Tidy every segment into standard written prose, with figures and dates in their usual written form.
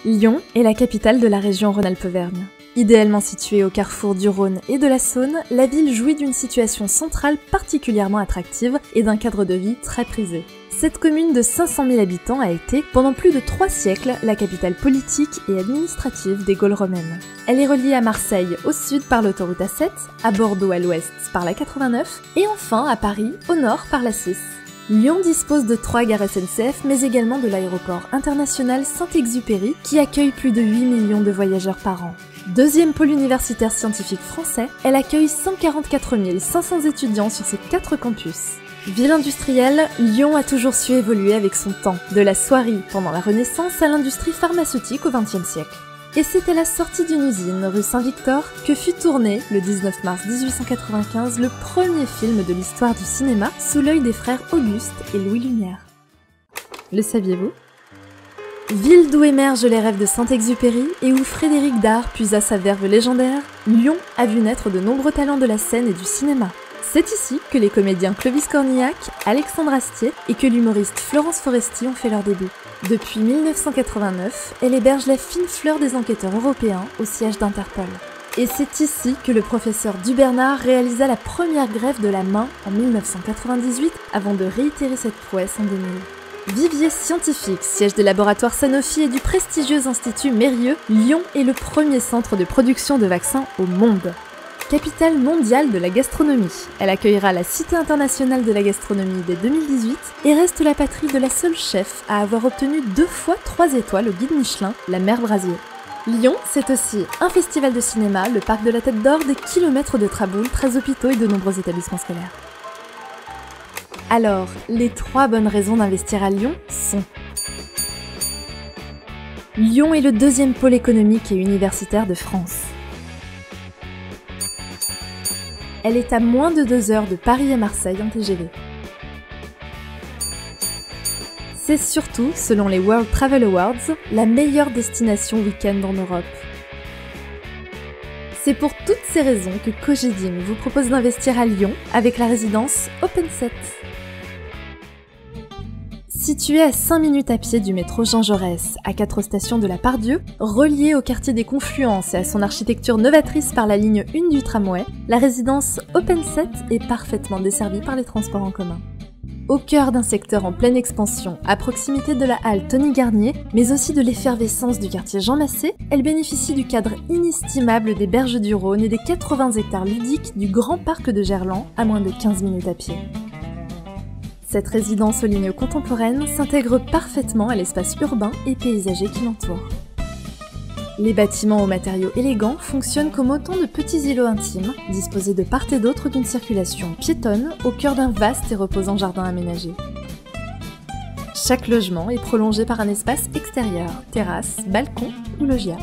Lyon est la capitale de la région Rhône-Alpes-Auvergne. Idéalement située au carrefour du Rhône et de la Saône, la ville jouit d'une situation centrale particulièrement attractive et d'un cadre de vie très prisé. Cette commune de 500 000 habitants a été, pendant plus de 3 siècles, la capitale politique et administrative des Gaules romaines. Elle est reliée à Marseille au sud par l'autoroute A7, à Bordeaux à l'ouest par la 89 et enfin à Paris au nord par la 6. Lyon dispose de 3 gares SNCF mais également de l'aéroport international Saint-Exupéry qui accueille plus de 8 millions de voyageurs par an. Deuxième pôle universitaire scientifique français, elle accueille 144 500 étudiants sur ses 4 campus. Ville industrielle, Lyon a toujours su évoluer avec son temps, de la soierie pendant la Renaissance à l'industrie pharmaceutique au XXe siècle. Et c'est à la sortie d'une usine rue Saint-Victor que fut tourné, le 19 mars 1895, le premier film de l'histoire du cinéma sous l'œil des frères Auguste et Louis Lumière. Le saviez-vous ? Ville d'où émergent les rêves de Saint-Exupéry et où Frédéric Dard puisa sa verve légendaire, Lyon a vu naître de nombreux talents de la scène et du cinéma. C'est ici que les comédiens Clovis Cornillac, Alexandre Astier et que l'humoriste Florence Foresti ont fait leur début. Depuis 1989, elle héberge la fine fleur des enquêteurs européens au siège d'Interpol. Et c'est ici que le professeur Dubernard réalisa la première greffe de la main en 1998 avant de réitérer cette prouesse en 2000. Vivier scientifique, siège des laboratoires Sanofi et du prestigieux Institut Mérieux, Lyon est le premier centre de production de vaccins au monde. Capitale mondiale de la gastronomie, elle accueillera la Cité internationale de la gastronomie dès 2018 et reste la patrie de la seule chef à avoir obtenu 2 fois 3 étoiles au guide Michelin, la Mère Brasier. Lyon, c'est aussi un festival de cinéma, le parc de la Tête d'Or, des kilomètres de traboules, 13 hôpitaux et de nombreux établissements scolaires. Alors, les 3 bonnes raisons d'investir à Lyon sont: Lyon est le 2e pôle économique et universitaire de France. Elle est à moins de 2 heures de Paris et Marseille en TGV. C'est surtout, selon les World Travel Awards, la meilleure destination week-end en Europe. C'est pour toutes ces raisons que Cogedim vous propose d'investir à Lyon avec la résidence Open7. Située à 5 minutes à pied du métro Jean Jaurès, à 4 stations de la Part-Dieu, reliée au quartier des Confluences et à son architecture novatrice par la ligne 1 du tramway, la résidence Open7 est parfaitement desservie par les transports en commun. Au cœur d'un secteur en pleine expansion, à proximité de la halle Tony Garnier, mais aussi de l'effervescence du quartier Jean Massé, elle bénéficie du cadre inestimable des berges du Rhône et des 80 hectares ludiques du grand parc de Gerland, à moins de 15 minutes à pied. Cette résidence aux lignes contemporaines s'intègre parfaitement à l'espace urbain et paysager qui l'entoure. Les bâtiments aux matériaux élégants fonctionnent comme autant de petits îlots intimes, disposés de part et d'autre d'une circulation piétonne au cœur d'un vaste et reposant jardin aménagé. Chaque logement est prolongé par un espace extérieur, terrasse, balcon ou loggia.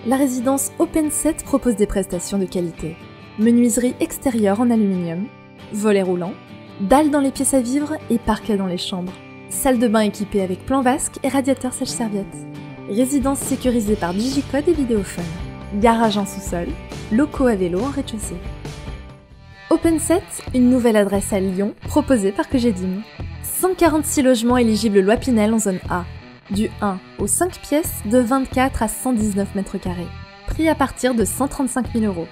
La résidence Open7 propose des prestations de qualité. Menuiserie extérieure en aluminium, volets roulants, dalles dans les pièces à vivre et parquet dans les chambres. Salle de bain équipée avec plan vasque et radiateur sèche-serviette. Résidence sécurisée par digicode et vidéophone. Garage en sous-sol. Locaux à vélo en rez-de-chaussée. Open7, une nouvelle adresse à Lyon, proposée par Cogedim. 146 logements éligibles loi Pinel en zone A. Du 1 aux 5 pièces, de 24 à 119 mètres carrés. Prix à partir de 135 000 €.